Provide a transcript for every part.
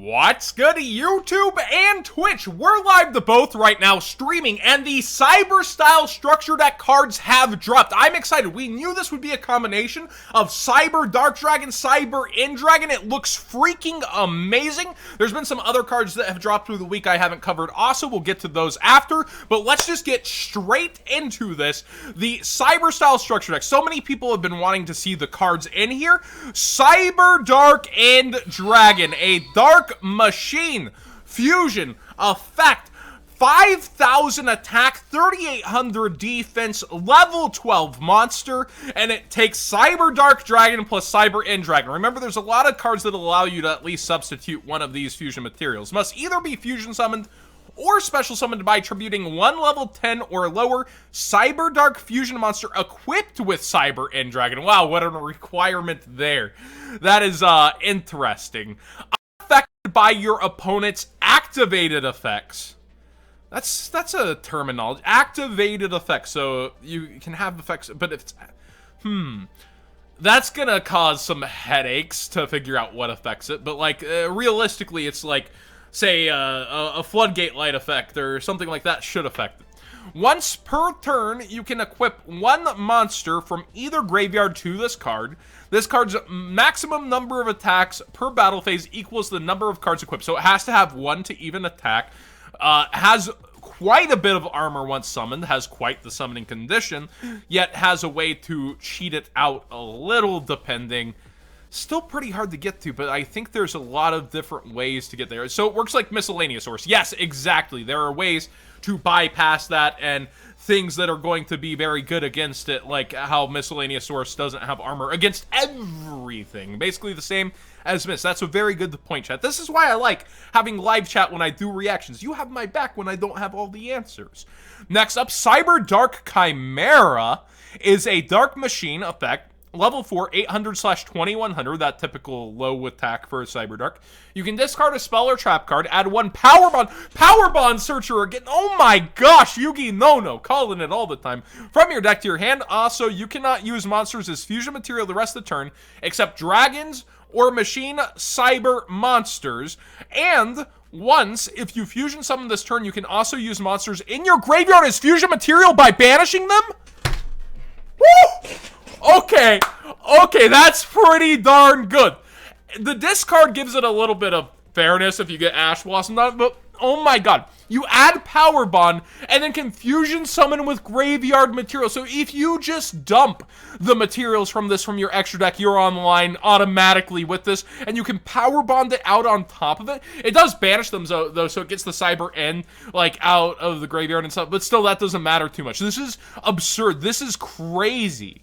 What's good, YouTube and Twitch? We're live to both right now, streaming, and the Cyber-style structure deck cards have dropped. I'm excited. We knew this would be a combination of Cyber Dark Dragon, Cyber End Dragon. It looks freaking amazing. There's been some other cards that have dropped through the week I haven't covered also. We'll get to those after, but let's just get straight into this. The Cyber-style structure deck. So many people have been wanting to see the cards in here. Cyber Dark End Dragon, a Dark Machine fusion effect, 5,000 attack, 3,800 defense, level 12 monster, and it takes Cyber Dark Dragon plus Cyber End Dragon. Remember, there's a lot of cards that allow you to at least substitute one of these fusion materials. Must either be fusion summoned or special summoned by attributing one level 10 or lower Cyber Dark fusion monster equipped with Cyber End Dragon. Wow, what a requirement there. That is interesting. Affected by your opponent's activated effects. That's a terminology. Activated effects. So you can have effects, but if it's that's gonna cause some headaches to figure out what affects it. But like realistically, it's like, say a floodgate light effect or something like that should affect it. Once per turn, you can equip one monster from either graveyard to this card. This card's maximum number of attacks per battle phase equals the number of cards equipped. So it has to have one to even attack. Has quite a bit of armor once summoned. Has quite the summoning condition. Yet has a way to cheat it out a little depending. Still pretty hard to get to, but I think there's a lot of different ways to get there. So it works like miscellaneous source. Yes, exactly. There are ways to bypass that and things that are going to be very good against it, like how miscellaneous source doesn't have armor against everything. Basically the same as Miss. That's a very good point, chat. This is why I like having live chat when I do reactions. You have my back when I don't have all the answers. Next up, Cyber Dark Chimera is a Dark Machine effect. Level 4, 800/2100, that typical low attack for a Cyber Dark. You can discard a spell or trap card, add one Power Bond. Power Bond Searcher again. Oh my gosh, Yugi no, calling it all the time. From your deck to your hand. Also, you cannot use monsters as fusion material the rest of the turn, except dragons or machine cyber monsters. And once, if you fusion summon this turn, you can also use monsters in your graveyard as fusion material by banishing them? Woo! Okay, that's pretty darn good. The discard gives it a little bit of fairness if you get Ash Blossom on it, but oh my god. You add Power Bond and then can fusion summon with graveyard material. So if you just dump the materials from this from your extra deck, you're online automatically with this, and you can Power Bond it out on top of it. It does banish them though, so it gets the Cyber End like out of the graveyard and stuff, but still that doesn't matter too much. This is absurd. This is crazy.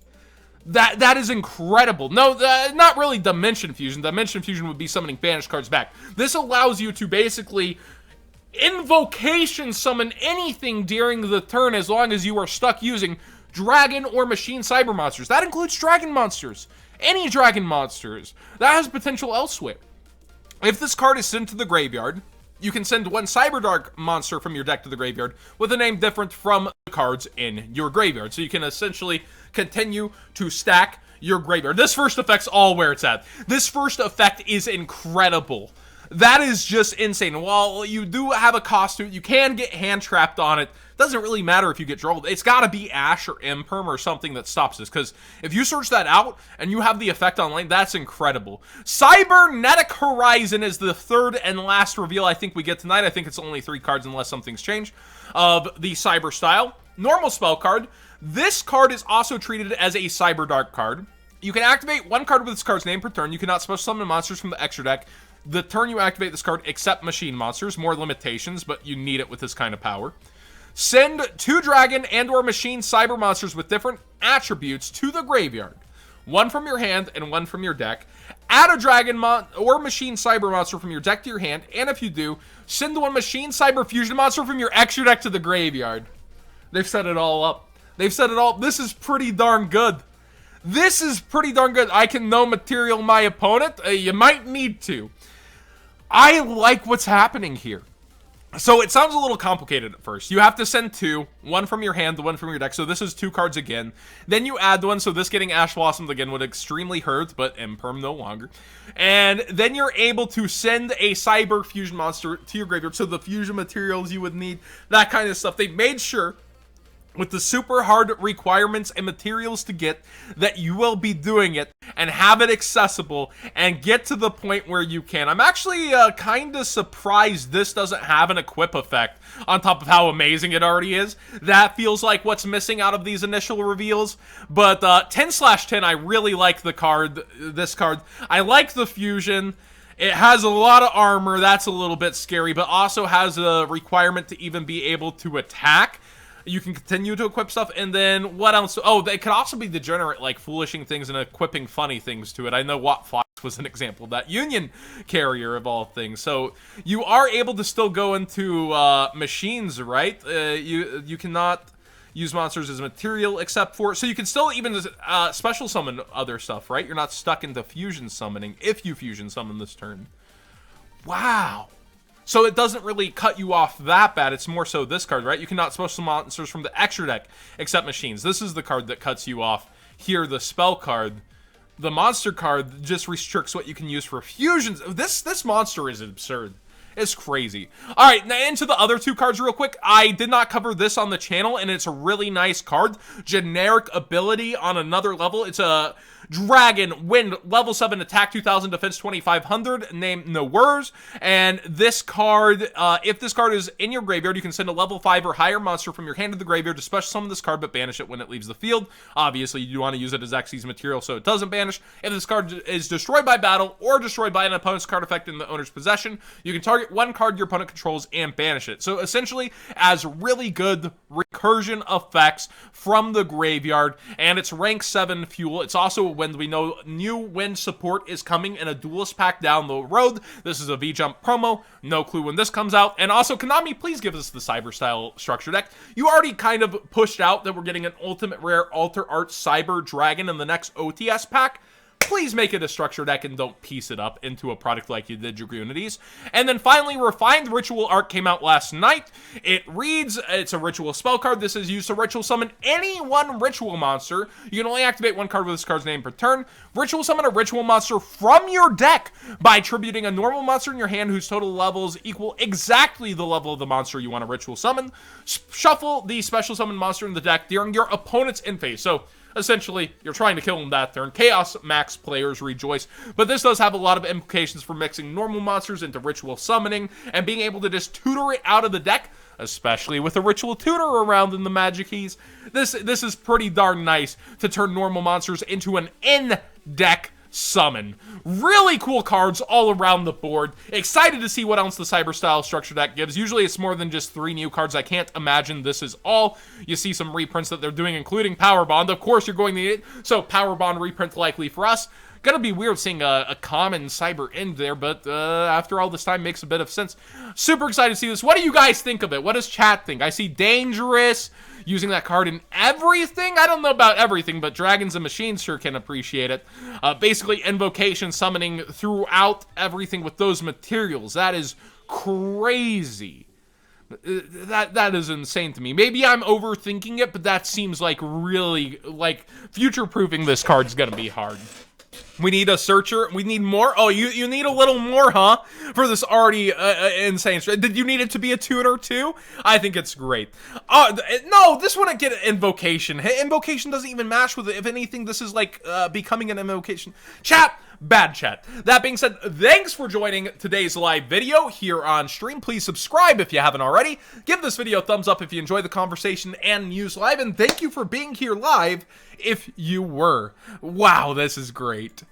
That is incredible. No, not really Dimension Fusion. Dimension Fusion would be summoning banished cards back. This allows you to basically invocation summon anything during the turn as long as you are stuck using dragon or machine cyber monsters. That includes dragon monsters. Any dragon monsters. That has potential elsewhere. If this card is sent to the graveyard, you can send one Cyber Dark monster from your deck to the graveyard with a name different from the cards in your graveyard. So you can essentially continue to stack your graveyard. This first effect's all where it's at. This first effect is incredible. That is just insane. While you do have a cost to it, you can get hand trapped on it. Doesn't really matter if you get drolled. It's got to be Ash or Imperm or something that stops this, because if you search that out and you have the effect on lane, that's incredible. Cybernetic Horizon is the third and last reveal I think we get tonight. I think it's only 3 cards unless something's changed of the Cyber style. Normal spell card. This card is also treated as a Cyber Dark card. You can activate one card with this card's name per turn. You cannot special summon monsters from the extra deck the turn you activate this card, except machine monsters. More limitations, but you need it with this kind of power. Send 2 dragon and or machine cyber monsters with different attributes to the graveyard. One from your hand and one from your deck. Add a dragon or machine cyber monster from your deck to your hand, and if you do, send one machine cyber fusion monster from your extra deck to the graveyard. They've set it all up. They've set it all. This is pretty darn good. This is pretty darn good. I can no material my opponent. You might need to. I like what's happening here. So it sounds a little complicated at first. You have to send two, one from your hand, the one from your deck. So this is 2 cards again. Then you add one, so this getting Ash Blossoms again would extremely hurt, but Imperm no longer. And then you're able to send a Cyber Fusion monster to your graveyard. So the fusion materials you would need, that kind of stuff. They made sure, with the super hard requirements and materials to get, that you will be doing it and have it accessible and get to the point where you can. I'm actually kind of surprised this doesn't have an equip effect on top of how amazing it already is. That feels like what's missing out of these initial reveals. But 10/10, I really like the card, this card. I like the fusion. It has a lot of armor, that's a little bit scary, but also has a requirement to even be able to attack. You can continue to equip stuff, and then what else? Oh, they could also be degenerate, like foolishing things and equipping funny things to it. I know Watt Fox was an example of that. Union Carrier, of all things. So you are able to still go into machines, right? You cannot use monsters as material except for... So you can still even special summon other stuff, right? You're not stuck into fusion summoning if you fusion summon this turn. Wow. So it doesn't really cut you off that bad. It's more so this card, right? You cannot special monsters from the extra deck except machines. This is the card that cuts you off. Here, the spell card. The monster card just restricts what you can use for fusions. This monster is absurd. It's crazy. All right, now into the other 2 cards real quick. I did not cover this on the channel, and it's a really nice card. Generic ability on another level. It's a Dragon, Wind, level 7, attack 2000, defense 2500, name no words. And this card, if this card is in your graveyard, you can send a level 5 or higher monster from your hand to the graveyard to special summon this card, but banish it when it leaves the field. Obviously, you want to use it as Xyz material so it doesn't banish. If this card is destroyed by battle or destroyed by an opponent's card effect in the owner's possession, you can target one card your opponent controls and banish it. So essentially, as really good recursion effects from the graveyard, and it's rank 7 fuel. It's also when we know new wind support is coming in a duelist pack down the road. This is a V-Jump promo. No clue when this comes out. And also, Konami, please give us the Cyber style structure deck. You already kind of pushed out that we're getting an ultimate rare Alter Art Cyber Dragon in the next OTS pack. Please make it a structure deck and don't piece it up into a product like you did Dragoonities. And then finally, Refined Ritual Art came out last night. It reads, it's a ritual spell card. This is used to ritual summon any one ritual monster. You can only activate 1 card with this card's name per turn. Ritual summon a ritual monster from your deck by attributing a normal monster in your hand whose total levels equal exactly the level of the monster you want to ritual summon. Shuffle the special summon monster in the deck during your opponent's end phase. So essentially, you're trying to kill him that turn. Chaos Max players rejoice. But this does have a lot of implications for mixing normal monsters into ritual summoning and being able to just tutor it out of the deck, especially with a ritual tutor around in the Magic Keys. This is pretty darn nice to turn normal monsters into an in-deck summon. Really cool cards all around the board. Excited to see what else the Cyber style structure deck gives. Usually it's more than just 3 new cards. I can't imagine this is all. You see some reprints that they're doing, including Power Bond. Of course, you're going to need it. So Power Bond reprint likely for us. Gonna be weird seeing a common Cyber end there, but after all this time, makes a bit of sense. Super excited to see this. What do you guys think of it? What does chat think? I see Dangerous using that card in everything. I don't know about everything, but Dragons and Machines sure can appreciate it. Basically, invocation summoning throughout everything with those materials. That is crazy. That is insane to me. Maybe I'm overthinking it, but that seems like really, like, future-proofing this card's gonna be hard. We need a searcher. We need more. Oh, you need a little more, huh? For this already insane. Did you need it to be a tutor too? I think it's great. No, this wouldn't get an invocation. Invocation doesn't even match with it. If anything, this is like becoming an invocation. Chat. Bad chat. That being said, thanks for joining today's live video here on stream. Please subscribe if you haven't already. Give this video a thumbs up if you enjoy the conversation and news live. And thank you for being here live if you were. Wow, this is great.